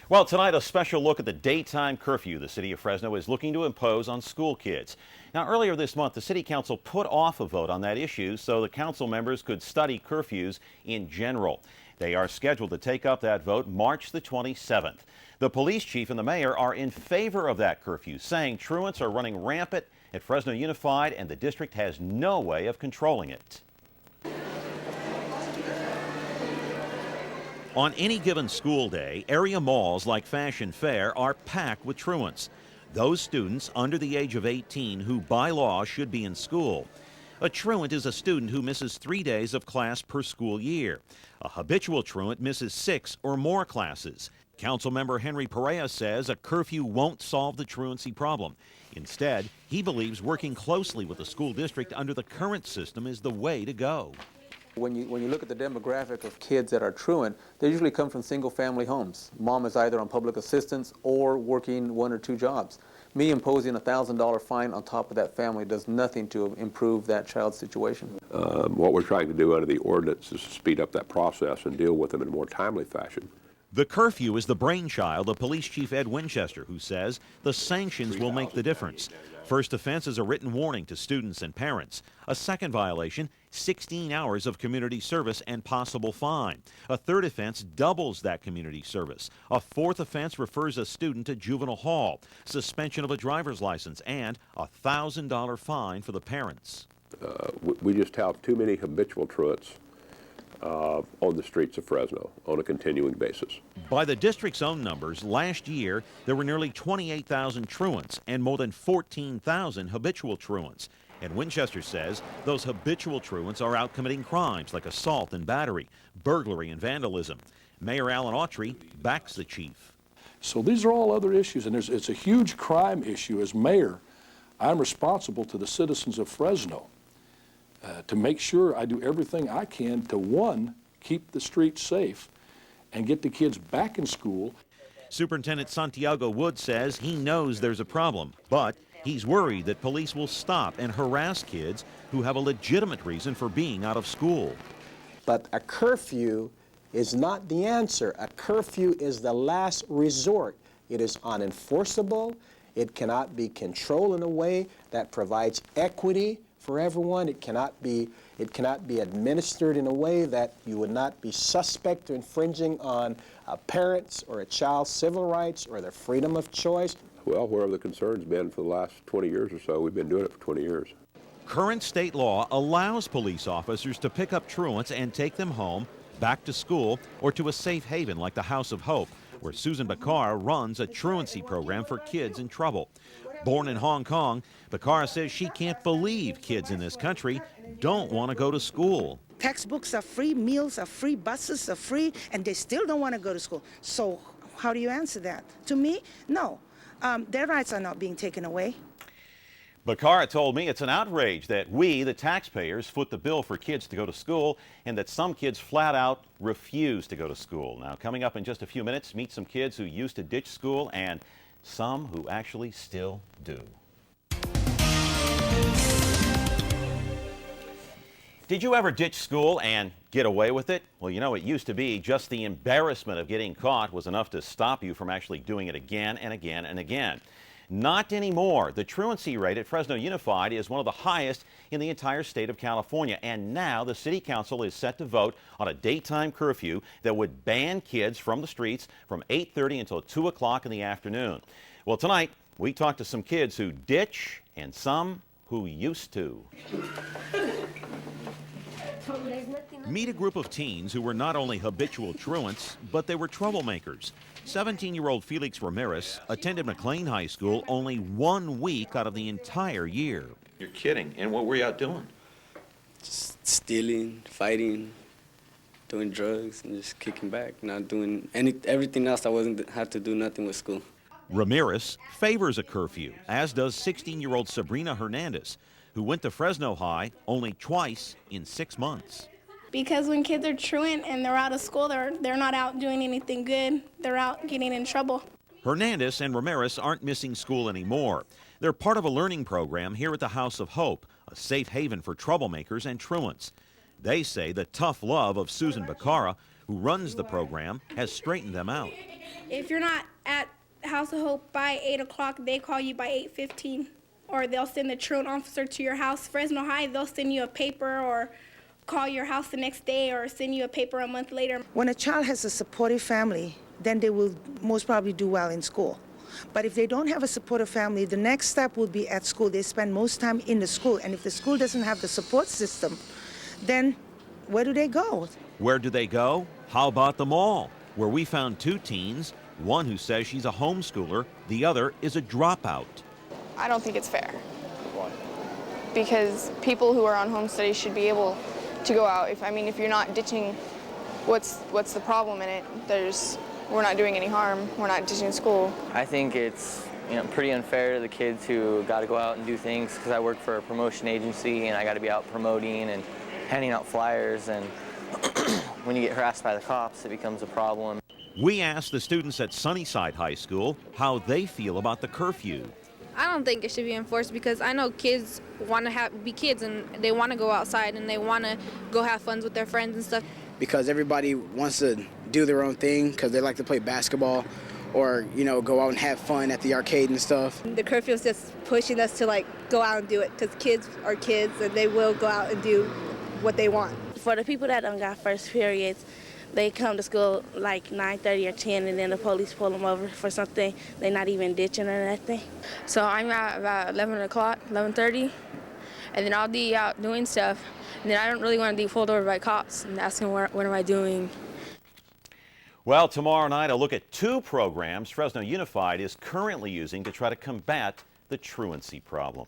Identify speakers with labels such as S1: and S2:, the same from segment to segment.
S1: Well, tonight a special look at the daytime curfew the city of Fresno is looking to impose on school kids. Now, earlier this month, the city council put off a vote on that issue so the council members could study curfews in general. They are scheduled to take up that vote March the 27th. The police chief and the mayor are in favor of that curfew, saying truants are running rampant at Fresno Unified and the district has no way of controlling it. On any given school day, area malls like Fashion Fair are packed with truants, those students under the age of 18 who by law should be in school. A truant is a student who misses 3 days of class per school year. A habitual truant misses 6 or more classes. Councilmember Henry Perea says a curfew won't solve the truancy problem. Instead, he believes working closely with the school district under the current system is the way to go.
S2: When you look at the demographic of kids that are truant, they usually come from single-family homes. Mom is either on public assistance or working 1 or 2 jobs. Me imposing a $1,000 fine on top of that family does nothing to improve that child's situation.
S3: What we're trying to do under the ordinance is to speed up that process and deal with them in a more timely fashion.
S1: The curfew is the brainchild of Police Chief Ed Winchester, who says the sanctions will make the difference. First offense is a written warning to students and parents. A second violation, 16 hours of community service and possible fine. A third offense doubles that community service. A fourth offense refers a student to juvenile hall, suspension of a driver's license, and a $1,000 fine for the parents.
S3: We just have too many habitual truants on the streets of Fresno on a continuing basis.
S1: By the district's own numbers, last year there were nearly 28,000 truants and more than 14,000 habitual truants. And Winchester says those habitual truants are out committing crimes like assault and battery, burglary and vandalism. Mayor Alan Autry backs the chief.
S4: So these are all other issues, and it's a huge crime issue. As mayor, I'm responsible to the citizens of Fresno to make sure I do everything I can to, one, keep the streets safe and get the kids back in school.
S1: Superintendent Santiago Wood says he knows there's a problem, but he's worried that police will stop and harass kids who have a legitimate reason for being out of school.
S5: But a curfew is not the answer. A curfew is the last resort. It is unenforceable. It cannot be controlled in a way that provides equity for everyone. It cannot be administered in a way that you would not be suspect of infringing on a parent's or a child's civil rights or their freedom of choice.
S3: Well, where have the concerns been for the last 20 years or so? We've been doing it for 20 years.
S1: Current state law allows police officers to pick up truants and take them home, back to school, or to a safe haven like the House of Hope, where Susan Bakar runs a truancy program for kids in trouble. Born in Hong Kong, Bakar says she can't believe kids in this country don't want to go to school.
S6: Textbooks are free, meals are free, buses are free, and they still don't want to go to school. So how do you answer that? To me, no. Their rights are not being taken away.
S1: Bakar told me it's an outrage that we, the taxpayers, foot the bill for kids to go to school and that some kids flat out refuse to go to school. Now, coming up in just a few minutes, meet some kids who used to ditch school and some who actually still do. Did you ever ditch school and get away with it? Well, you know, it used to be just the embarrassment of getting caught was enough to stop you from actually doing it again and again and again. Not anymore. The truancy rate at Fresno Unified is one of the highest in the entire state of California. And now the city council is set to vote on a daytime curfew that would ban kids from the streets from 8:30 until 2 o'clock in the afternoon. Well, tonight we talked to some kids who ditch and some who used to. Meet a group of teens who were not only habitual truants, but they were troublemakers. 17-year-old Felix Ramirez attended McLean High School only 1 week out of the entire year.
S7: You're kidding. And what were you out doing?
S8: Just stealing, fighting, doing drugs, and just kicking back, not doing everything else. Had to do nothing with school.
S1: Ramirez favors a curfew, as does 16-year-old Sabrina Hernandez, who went to Fresno High only twice in 6 months.
S9: Because when kids are truant and they're out of school, they're not out doing anything good. They're out getting in trouble.
S1: Hernandez and Ramirez aren't missing school anymore. They're part of a learning program here at the House of Hope, a safe haven for troublemakers and truants. They say the tough love of Susan Bakara who runs the program, has straightened them out.
S9: If you're not at House of Hope by 8 o'clock, they call you by 8:15. Or they'll send the truant officer to your house. Fresno High, they'll send you a paper or call your house the next day or send you a paper a month later.
S6: When a child has a supportive family, then they will most probably do well in school. But if they don't have a supportive family, the next step will be at school. They spend most time in the school, and if the school doesn't have the support system, then where do they go?
S1: Where do they go? How about the mall, where we found two teens, one who says she's a homeschooler, the other is a dropout.
S10: I don't think it's fair. Why? Because people who are on home study should be able to go out. If you're not ditching, what's the problem in it? We're not doing any harm. We're not ditching school.
S11: I think it's pretty unfair to the kids who got to go out and do things, because I work for a promotion agency and I got to be out promoting and handing out flyers, and when you get harassed by the cops, it becomes a problem.
S1: We asked the students at Sunnyside High School how they feel about the curfew.
S12: I don't think it should be enforced, because I know kids want to be kids and they want to go outside and they want to go have fun with their friends and stuff.
S13: Because everybody wants to do their own thing, because they like to play basketball or, go out and have fun at the arcade and stuff.
S14: The curfew is just pushing us to go out and do it, because kids are kids and they will go out and do what they want.
S15: For the people that don't got first periods, they come to school like 9:30 or 10, and then the police pull them over for something. They're not even ditching or nothing.
S12: So I'm out about 11 o'clock, 11:30, and then I'll be out doing stuff. And then I don't really want to be pulled over by cops and asking what am I doing.
S1: Well, tomorrow night, a look at two programs Fresno Unified is currently using to try to combat the truancy problem.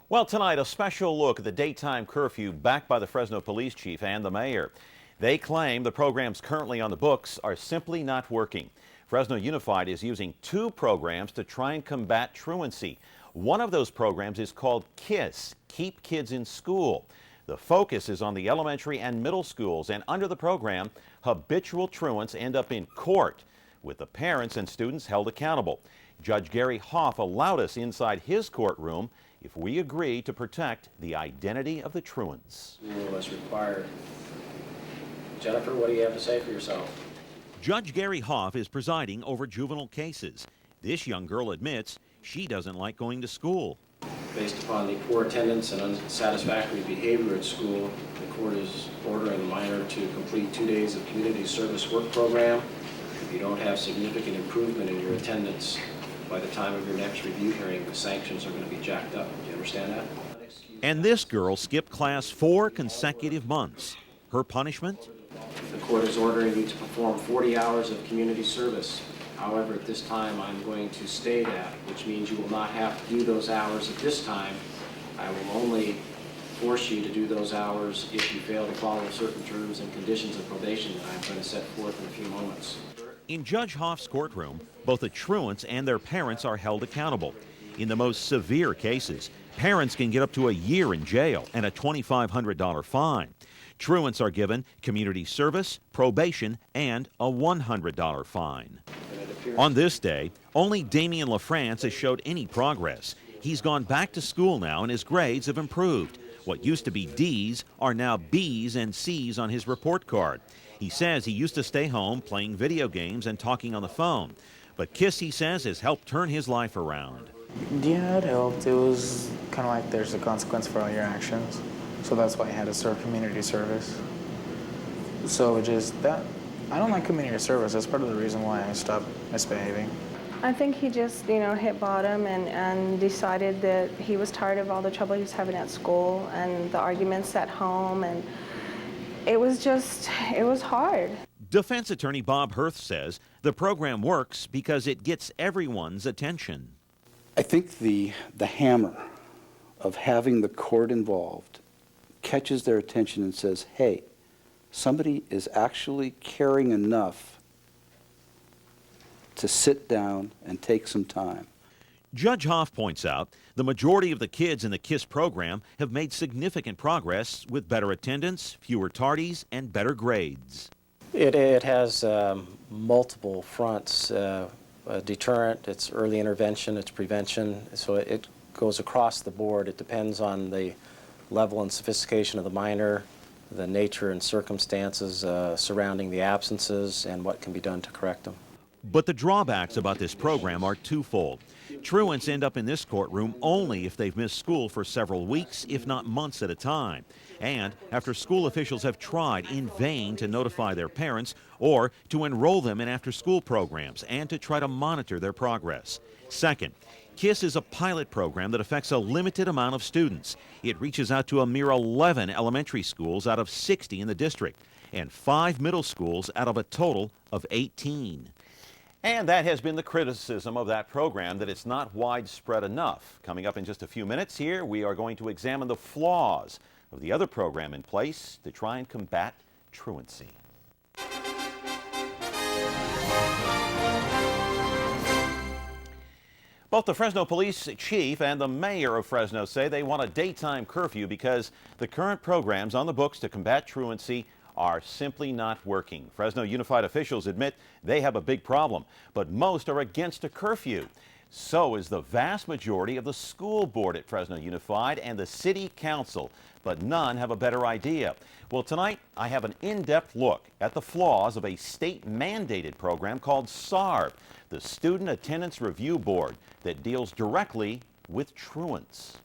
S1: Well, tonight, a special look at the daytime curfew backed by the Fresno police chief and the mayor. They claim the programs currently on the books are simply not working. Fresno Unified is using two programs to try and combat truancy. One of those programs is called KISS, Keep Kids in School. The focus is on the elementary and middle schools, and under the program, habitual truants end up in court, with the parents and students held accountable. Judge Gary Hoff allowed us inside his courtroom if we agree to protect the identity of the truants.
S16: Rule is required. Jennifer, what do you have to say for yourself?
S1: Judge Gary Hoff is presiding over juvenile cases. This young girl admits she doesn't like going to school.
S16: Based upon the poor attendance and unsatisfactory behavior at school, the court is ordering the minor to complete 2 days of community service work program. If you don't have significant improvement in your attendance by the time of your next review hearing, the sanctions are going to be jacked up. Do you understand that?
S1: And this girl skipped class 4 consecutive months. Her punishment?
S16: The court is ordering you to perform 40 hours of community service. However, at this time, I'm going to stay that, which means you will not have to do those hours at this time. I will only force you to do those hours if you fail to follow certain terms and conditions of probation that I'm going to set forth in a few moments.
S1: In Judge Hoff's courtroom, both the truants and their parents are held accountable. In the most severe cases, parents can get up to a year in jail and a $2,500 fine. Truants are given community service, probation, and a $100 fine. On this day, only Damian LaFrance has showed any progress. He's gone back to school now and his grades have improved. What used to be D's are now B's and C's on his report card. He says he used to stay home playing video games and talking on the phone. But KISS, he says, has helped turn his life around.
S17: Yeah, it helped. It was kind of like there's a consequence for all your actions. So that's why I had to serve community service. So just that, I don't like community service. That's part of the reason why I stopped misbehaving.
S18: I think he just, hit bottom and decided that he was tired of all the trouble he was having at school and the arguments at home, and it was hard.
S1: Defense attorney Bob Hirth says the program works because it gets everyone's attention.
S19: I think the hammer of having the court involved catches their attention and says, hey, somebody is actually caring enough to sit down and take some time.
S1: Judge Hoff points out the majority of the kids in the KISS program have made significant progress with better attendance, fewer tardies, and better grades.
S20: It has multiple fronts, deterrent, it's early intervention, it's prevention, so it goes across the board. It depends on the level and sophistication of the minor, the nature and circumstances surrounding the absences and what can be done to correct them.
S1: But the drawbacks about this program are twofold. Truants end up in this courtroom only if they've missed school for several weeks, if not months at a time, and after school officials have tried in vain to notify their parents or to enroll them in after-school programs and to try to monitor their progress. Second, KISS is a pilot program that affects a limited amount of students. It reaches out to a mere 11 elementary schools out of 60 in the district and 5 middle schools out of a total of 18. And that has been the criticism of that program, that it's not widespread enough. Coming up in just a few minutes here, we are going to examine the flaws of the other program in place to try and combat truancy. Both the Fresno police chief and the mayor of Fresno say they want a daytime curfew because the current programs on the books to combat truancy are simply not working. Fresno Unified officials admit they have a big problem, but most are against a curfew. So is the vast majority of the school board at Fresno Unified and the city council, but none have a better idea. Well, tonight I have an in-depth look at the flaws of a state-mandated program called SARB, the Student Attendance Review Board, that deals directly with truants.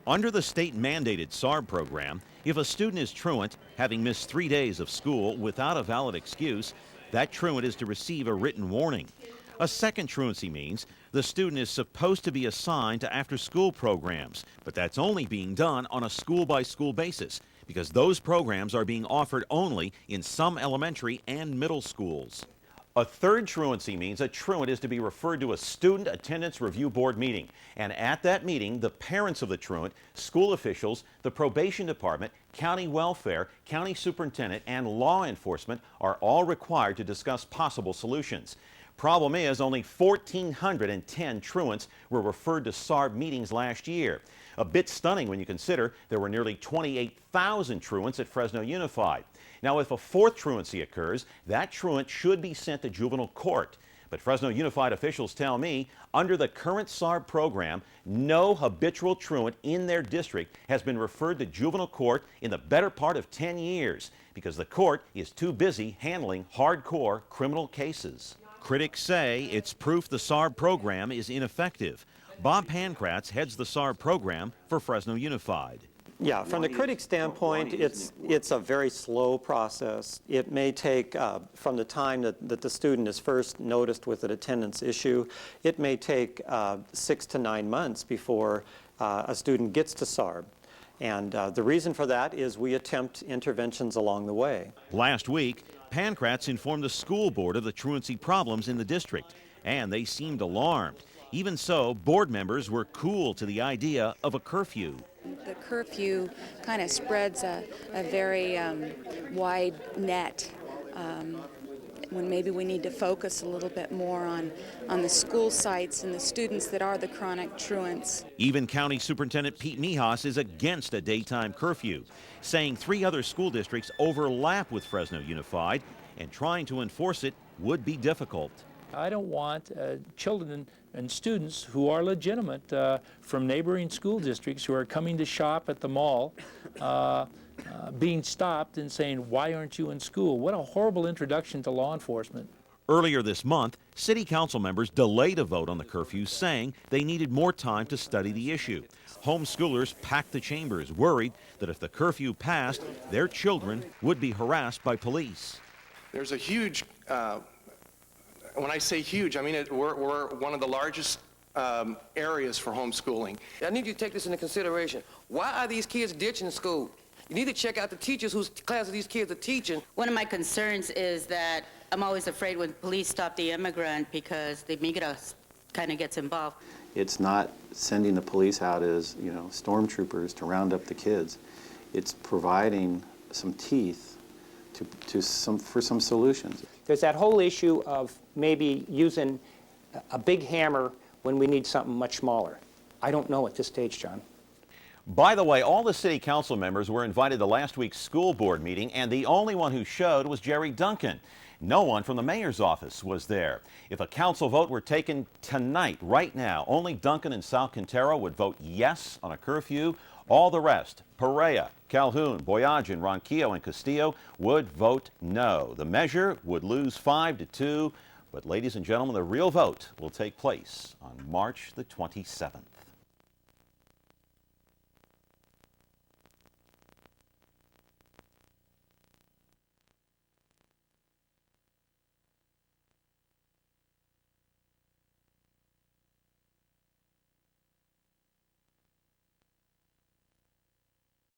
S1: Under the state-mandated SARB program, if a student is truant, having missed 3 days of school without a valid excuse, that truant is to receive a written warning. A second truancy means the student is supposed to be assigned to after-school programs, but that's only being done on a school-by-school basis because those programs are being offered only in some elementary and middle schools. A third truancy means a truant is to be referred to a Student Attendance Review Board meeting. And at that meeting, the parents of the truant, school officials, the probation department, county welfare, county superintendent, and law enforcement are all required to discuss possible solutions. Problem is, only 1,410 truants were referred to SARB meetings last year. A bit stunning when you consider there were nearly 28,000 truants at Fresno Unified. Now, if a fourth truancy occurs, that truant should be sent to juvenile court. But Fresno Unified officials tell me, under the current SARB program, no habitual truant in their district has been referred to juvenile court in the better part of 10 years because the court is too busy handling hardcore criminal cases. Critics say it's proof the SARB program is ineffective. Bob Pankratz heads the SARB program for Fresno Unified.
S21: Yeah, from the critic standpoint, it's a very slow process. It may take, from the time that the student is first noticed with an attendance issue, it may take 6 to 9 months before a student gets to SARB. And the reason for that is we attempt interventions along the way.
S1: Last week, Pankratz informed the school board of the truancy problems in the district, and they seemed alarmed. Even so, board members were cool to the idea of a curfew.
S22: The curfew kind of spreads a very wide net when maybe we need to focus a little bit more on the school sites and the students that are the chronic truants.
S1: Even County Superintendent Pete Mijas is against a daytime curfew, saying 3 other school districts overlap with Fresno Unified and trying to enforce it would be difficult.
S23: I don't want children and students who are legitimate from neighboring school districts who are coming to shop at the mall being stopped and saying, "Why aren't you in school?" What a horrible introduction to law enforcement.
S1: Earlier this month, city council members delayed a vote on the curfew, saying they needed more time to study the issue. Homeschoolers packed the chambers, worried that if the curfew passed, their children would be harassed by police.
S24: There's a huge when I say huge, I mean we're one of the largest areas for homeschooling.
S25: I need you to take this into consideration. Why are these kids ditching school? You need to check out the teachers whose classes these kids are teaching.
S26: One of my concerns is that I'm always afraid when police stop the immigrant because the migrant kind of gets involved.
S27: It's not sending the police out as, stormtroopers to round up the kids. It's providing some teeth for some solutions.
S28: There's that whole issue of maybe using a big hammer when we need something much smaller. I don't know at this stage, John.
S1: By the way, all the city council members were invited to last week's school board meeting, and the only one who showed was Jerry Duncan. No one from the mayor's office was there. If a council vote were taken tonight, right now, only Duncan and South Quintero would vote yes on a curfew. All the rest, Perea, Calhoun, Boyagin, Ronquillo, and Castillo, would vote no. The measure would lose 5-2, but ladies and gentlemen, the real vote will take place on March the 27th.